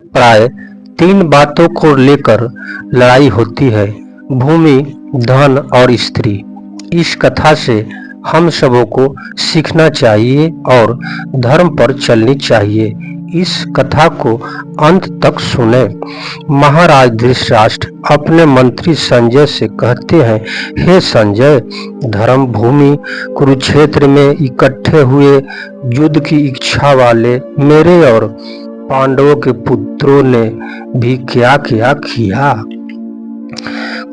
प्राय तीन बातों को लेकर लड़ाई होती है: भूमि, धन और स्त्री। इस कथा से हम सबों को सीखना चाहिए और धर्म पर चलनी चाहिए। इस कथा को अंत तक सुने। महाराज धृतराष्ट्र अपने मंत्री संजय से कहते हैं, हे संजय, धर्म भूमि कुरुक्षेत्र में इकट्ठे हुए युद्ध की इच्छा वाले मेरे और पांडवों के पुत्रों ने भी क्या क्या किया।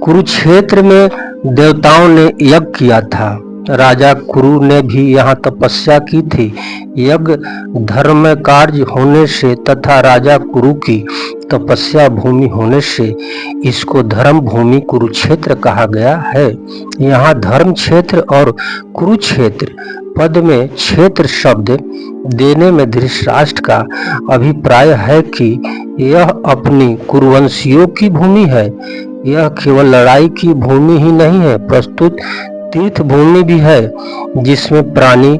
कुरुक्षेत्र में देवताओं ने यज्ञ किया था। राजा कुरु ने भी यहाँ तपस्या की थी। यज्ञ धर्म कार्य होने से तथा राजा कुरु की तपस्या भूमि होने से इसको धर्म भूमि कुरुक्षेत्र कहा गया है। यहाँ धर्म क्षेत्र और कुरुक्षेत्र पद में क्षेत्र शब्द देने में धृतराष्ट्र का अभिप्राय है कि यह अपनी कुरुवंशियों की भूमि है। यह केवल लड़ाई की भूमि ही नहीं है, प्रस्तुत तीर्थ भूमि भी है, जिसमें प्राणी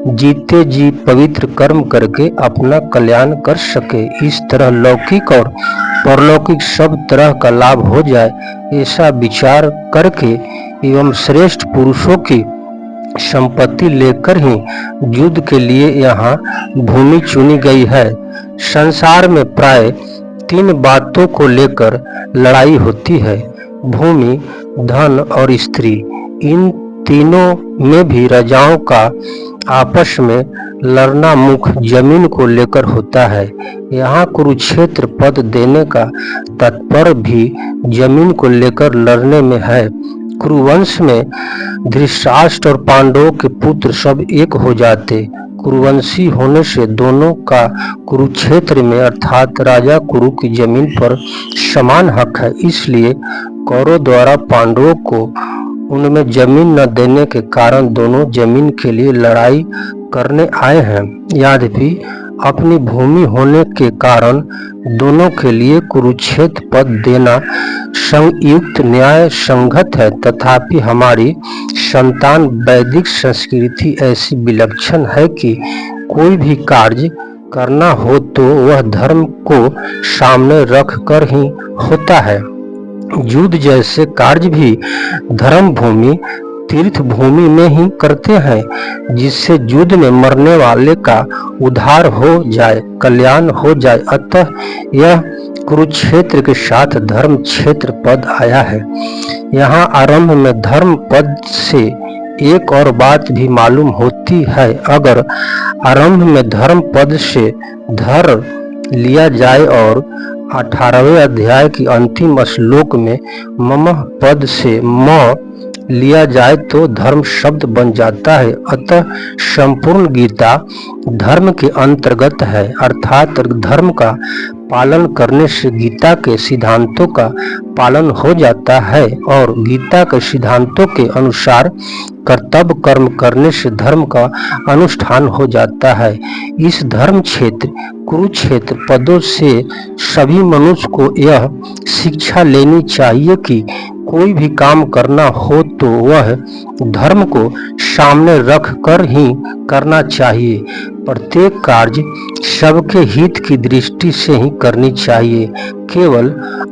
जीते जी पवित्र कर्म करके अपना कल्याण कर सके। इस तरह लौकिक और परलौकिक सब तरह का लाभ हो जाए, ऐसा विचार करके एवं श्रेष्ठ पुरुषों की संपत्ति लेकर ही युद्ध के लिए यहाँ भूमि चुनी गई है। संसार में प्राय तीन बातों को लेकर लड़ाई होती है: भूमि, धन और स्त्री। इन तीनों में भी राजाओं का आपस में लड़ना मुख्य जमीन को लेकर होता है। यहाँ कुरुक्षेत्र पद देने का तात्पर्य भी जमीन को लेकर लड़ने में है। कुरुवंश में धृतराष्ट्र और पांडवों के पुत्र सब एक हो जाते। कुरुवंशी होने से दोनों का कुरुक्षेत्र में अर्थात राजा कुरु की जमीन पर समान हक है। इसलिए कौरवों द्वारा पांडवों को उनमें जमीन न देने के कारण दोनों जमीन के लिए लड़ाई करने आए हैं। यद्यपि अपनी भूमि होने के कारण दोनों के लिए कुरुक्षेत्र पद देना संयुक्त न्याय संगत है, तथापि हमारी संतान वैदिक संस्कृति ऐसी विलक्षण है कि कोई भी कार्य करना हो तो वह धर्म को सामने रख कर ही होता है। युद्ध जैसे कार्य भी धर्म भूमि तीर्थ भूमि में ही करते हैं, जिससे युद्ध में मरने वाले का उद्धार हो जाए, कल्याण हो जाए। अतः यह कुरुक्षेत्र के साथ धर्म क्षेत्र पद आया है। यहाँ आरंभ में धर्म पद से एक और बात भी मालूम होती है। अगर आरंभ में धर्म पद से धर लिया जाए और 18वें अध्याय की अंतिम श्लोक में मम पद से म लिया जाए तो धर्म शब्द बन जाता है। अतः संपूर्ण गीता धर्म के अंतर्गत है, अर्थात धर्म का पालन करने से गीता के सिद्धांतों का पालन हो जाता है और गीता के सिद्धांतों के अनुसार कर्तव्य कर्म करने से धर्म का अनुष्ठान हो जाता है। इस धर्म क्षेत्र कुरुक्षेत्र पदों से सभी मनुष्य को यह शिक्षा लेनी चाहिए कि कोई भी काम करना हो तो वह धर्म को सामने रख कर ही करना चाहिए। प्रत्येक कार्य सबके हित की दृष्टि से ही करनी चाहिए, केवल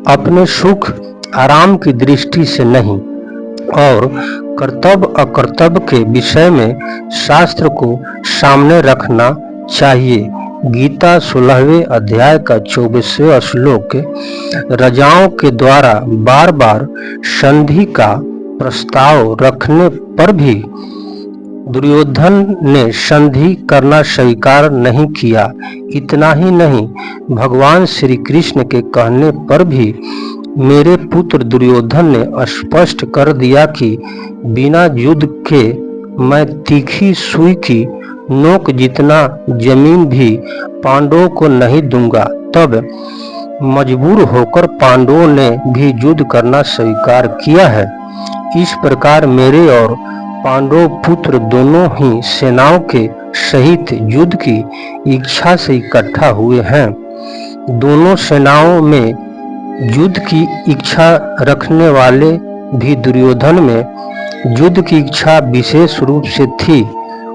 अपने सुख आराम की दृष्टि से नहीं। और कर्तव्य अकर्तव्य के विषय में शास्त्र को सामने रखना चाहिए। गीता 16वें अध्याय का 24वां श्लोक राजाओं के द्वारा बार बार संधि का प्रस्ताव रखने पर भी दुर्योधन ने संधि करना स्वीकार नहीं किया। इतना ही नहीं, भगवान श्री कृष्ण के कहने पर भी मेरे पुत्र दुर्योधन ने स्पष्ट कर दिया कि बिना युद्ध के मैं तीखी सुई की नोक जितना जमीन भी पांडवों को नहीं दूंगा। तब मजबूर होकर पांडवों ने भी युद्ध करना स्वीकार किया है। इस प्रकार मेरे और पांडव पुत्र दोनों ही सेनाओं के सहित युद्ध की इच्छा से इकट्ठा हुए हैं। दोनों सेनाओं में युद्ध की इच्छा रखने वाले भी दुर्योधन में युद्ध की इच्छा विशेष रूप से थी।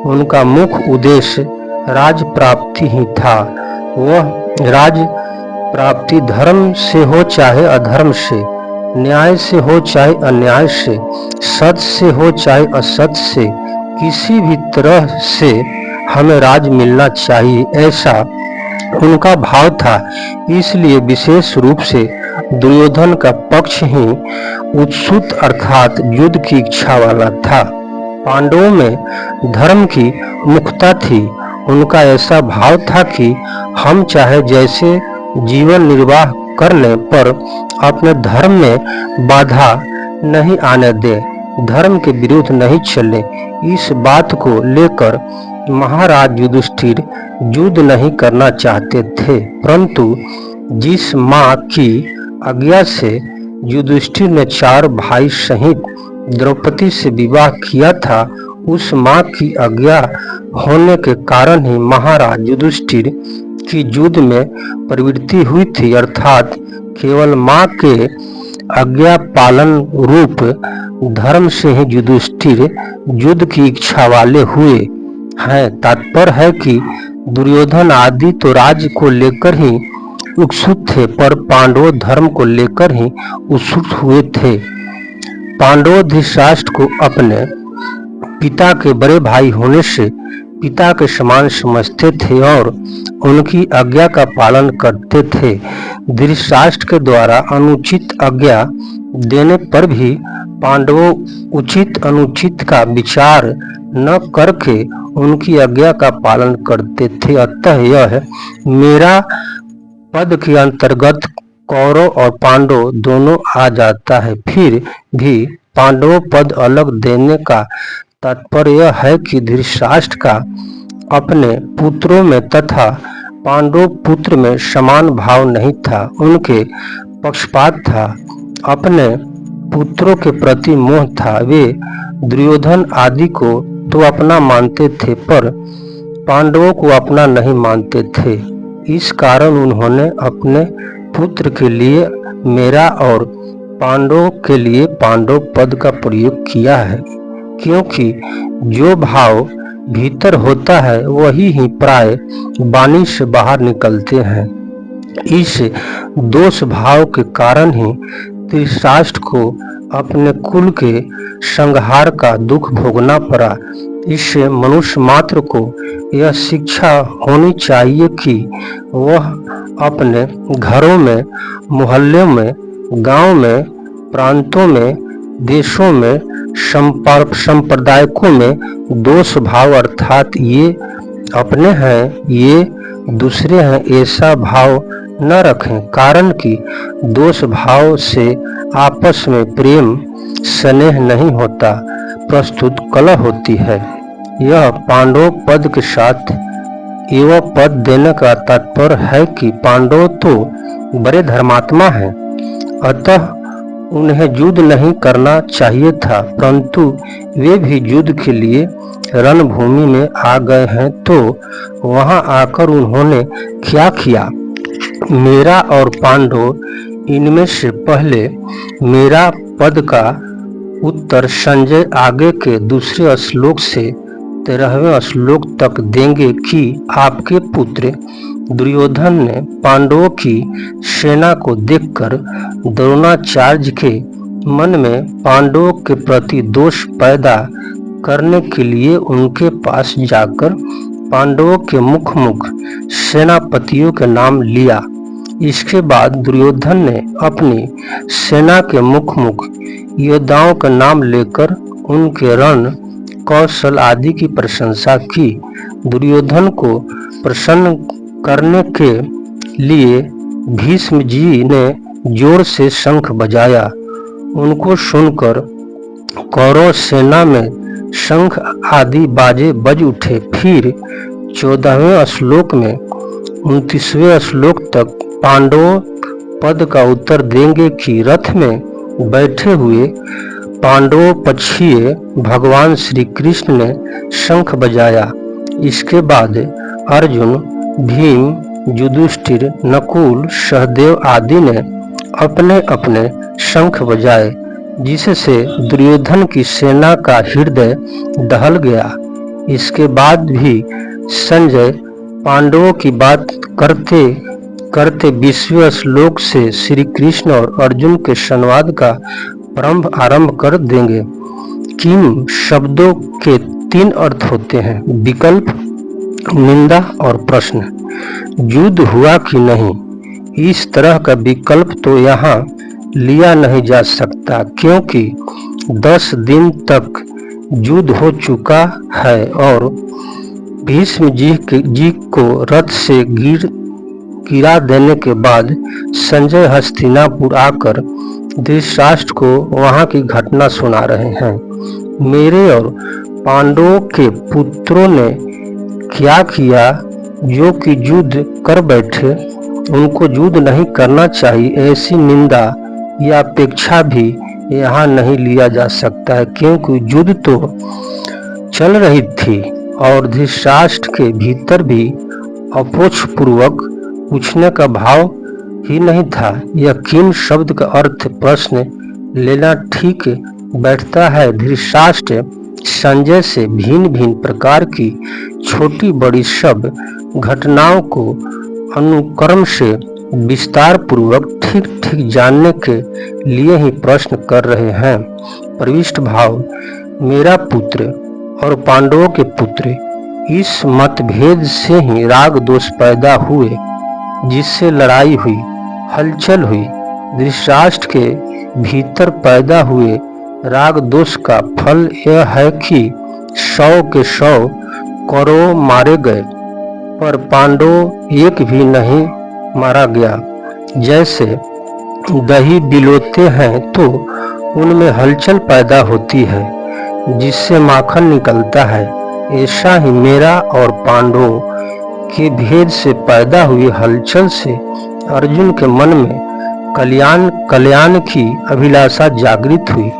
उनका मुख्य उद्देश्य राज प्राप्ति ही था। वह राज प्राप्ति धर्म से हो चाहे अधर्म से, न्याय से हो चाहे अन्याय से, सत से हो चाहे असत से, किसी भी तरह से हमें राज मिलना चाहिए, ऐसा उनका भाव था। इसलिए विशेष रूप से दुर्योधन का पक्ष ही उत्सुक अर्थात युद्ध की इच्छा वाला था। पांडवों में धर्म की मुख्यता थी। उनका ऐसा भाव था कि हम चाहे जैसे जीवन निर्वाह कर लें पर अपने धर्म में बाधा नहीं आने दें, धर्म के विरुद्ध नहीं चले। इस बात को लेकर महाराज युधिष्ठिर युद्ध नहीं करना चाहते थे, परंतु जिस माँ की आज्ञा से युधिष्ठिर ने 4 भाई सहित द्रौपदी से विवाह किया था, उस माँ की आज्ञा होने के कारण ही महाराज युधिष्ठिर की युद्ध में प्रवृत्ति हुई थी, अर्थात केवल माँ के आज्ञा पालन रूप धर्म से ही युधिष्ठिर युद्ध की इच्छा वाले हुए हैं। तात्पर्य है कि दुर्योधन आदि तो राज्य को लेकर ही उत्सुक थे, पर पांडव धर्म को लेकर ही उत्सुक हुए थे। पांडव धृतराष्ट्र को अपने पिता के बड़े भाई होने से पिता के समान समझते थे और उनकी आज्ञा का पालन करते थे। धृतराष्ट्र के द्वारा अनुचित आज्ञा देने पर भी पांडवों उचित अनुचित का विचार न करके उनकी आज्ञा का पालन करते थे। अतः यह मेरा पद के अंतर्गत कौरव और पांडव दोनों आ जाता है। फिर भी पांडव पद अलग देने का तात्पर्य यह है कि धृतराष्ट्र का अपने पुत्रों में तथा पांडव पुत्र में समान भाव नहीं था, उनके पक्षपात था, अपने पुत्रों के प्रति मोह था। वे दुर्योधन आदि को तो अपना मानते थे पर पांडवों को अपना नहीं मानते थे। इस कारण उन्होंने अपने पुत्र के लिए मेरा और पांडवों के लिए पांडव पद का प्रयोग किया है, क्योंकि जो भाव भीतर होता है वही ही प्राय वाणी से बाहर निकलते हैं। इस दोष भाव के कारण ही धृतराष्ट्र को अपने कुल के संहार का दुख भोगना पड़ा। इससे मनुष्य मात्र को यह शिक्षा होनी चाहिए कि वह अपने घरों में, मोहल्लों में, गांव में, प्रांतों में, देशों में, संप्रदायों में दोष भाव अर्थात ये अपने हैं ये दूसरे हैं ऐसा भाव न रखें, कारण कि दोष भाव से आपस में प्रेम स्नेह नहीं होता, प्रस्तुत कलह होती है। यह पांडव पद के साथ एवं पद देने का तात्पर्य है कि पांडव तो बड़े धर्मात्मा हैं, अतः उन्हें युद्ध नहीं करना चाहिए था, परंतु वे भी युद्ध के लिए रणभूमि में आ गए हैं, तो वहां आकर उन्होंने क्या किया। मेरा और पांडव इनमें से पहले मेरा पद का उत्तर संजय आगे के दूसरे श्लोक से 13वें श्लोक तक देंगे कि आपके पुत्र दुर्योधन ने पांडवों की सेना को देखकर द्रोणाचार्य के मन में पांडवों के प्रति दोष पैदा करने के लिए उनके पास जाकर पांडवों के मुख सेनापतियों के नाम लिया। इसके बाद दुर्योधन ने अपनी सेना के मुख योद्धाओं का नाम लेकर उनके रण कौशल आदि की प्रशंसा की। दुर्योधन को प्रसन्न करने के लिए भीष्म जी ने जोर से शंख बजाया। उनको सुनकर कौरव सेना में शंख आदि बाजे बज उठे। फिर 14वें श्लोक में 29वें श्लोक तक पांडवों पद का उत्तर देंगे कि रथ में बैठे हुए पांडवों पक्षीय भगवान श्री कृष्ण ने शंख बजाया। इसके बाद अर्जुन, भीम, युधिष्ठिर, नकुल, सहदेव आदि ने अपने अपने शंख बजाए, जिससे दुर्योधन की सेना का हृदय दहल गया। इसके बाद भी संजय पांडवों की बात करते करते 20वें श्लोक से श्री कृष्ण और अर्जुन के संवाद का प्रारंभ आरंभ कर देंगे। किम शब्दों के 3 अर्थ होते हैं, विकल्प, निंदा और प्रश्न। युद्ध हुआ कि नहीं, इस तरह का विकल्प तो यहाँ लिया नहीं जा सकता, क्योंकि 10 दिन तक युद्ध हो चुका है और भीष्म जी को रथ से गिरा देने के बाद संजय हस्तिनापुर आकर धृतराष्ट्र को वहां की घटना सुना रहे हैं। मेरे और पांडवों के पुत्रों ने क्या किया जो कि युद्ध कर बैठे, उनको युद्ध नहीं करना चाहिए, ऐसी निंदा या अपेक्षा भी यहाँ नहीं लिया जा सकता है, क्योंकि युद्ध तो चल रही थी और धृतराष्ट्र के भीतर भी अपोक्षपूर्वक पूछने का भाव ही नहीं था। यह किम शब्द का अर्थ प्रश्न लेना ठीक बैठता है। धृतराष्ट्र संजय से भिन्न भिन्न प्रकार की छोटी बड़ी सब घटनाओं को अनुक्रम से विस्तार पूर्वक ठीक ठीक जानने के लिए ही प्रश्न कर रहे हैं। प्रविष्ट भाव, मेरा पुत्र और पांडवों के पुत्र, इस मतभेद से ही राग दोष पैदा हुए, जिससे लड़ाई हुई, हलचल हुई। धृतराष्ट्र के भीतर पैदा हुए राग दोष का फल यह है कि 100 के 100 कौरव मारे गए, पर पांडव एक भी नहीं मारा गया। जैसे दही बिलोते हैं तो उनमें हलचल पैदा होती है, जिससे माखन निकलता है, ऐसा ही मेरा और पांडवों के भेद से पैदा हुई हलचल से अर्जुन के मन में कल्याण की अभिलाषा जागृत हुई,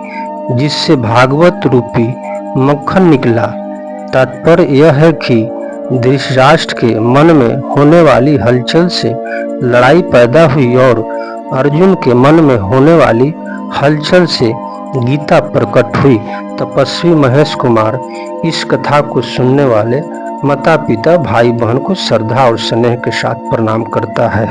जिससे भागवत रूपी मक्खन निकला। तात्पर्य यह है कि धृतराष्ट्र के मन में होने वाली हलचल से लड़ाई पैदा हुई और अर्जुन के मन में होने वाली हलचल से गीता प्रकट हुई। तपस्वी महेश कुमार इस कथा को सुनने वाले माता पिता भाई बहन को श्रद्धा और स्नेह के साथ प्रणाम करता है।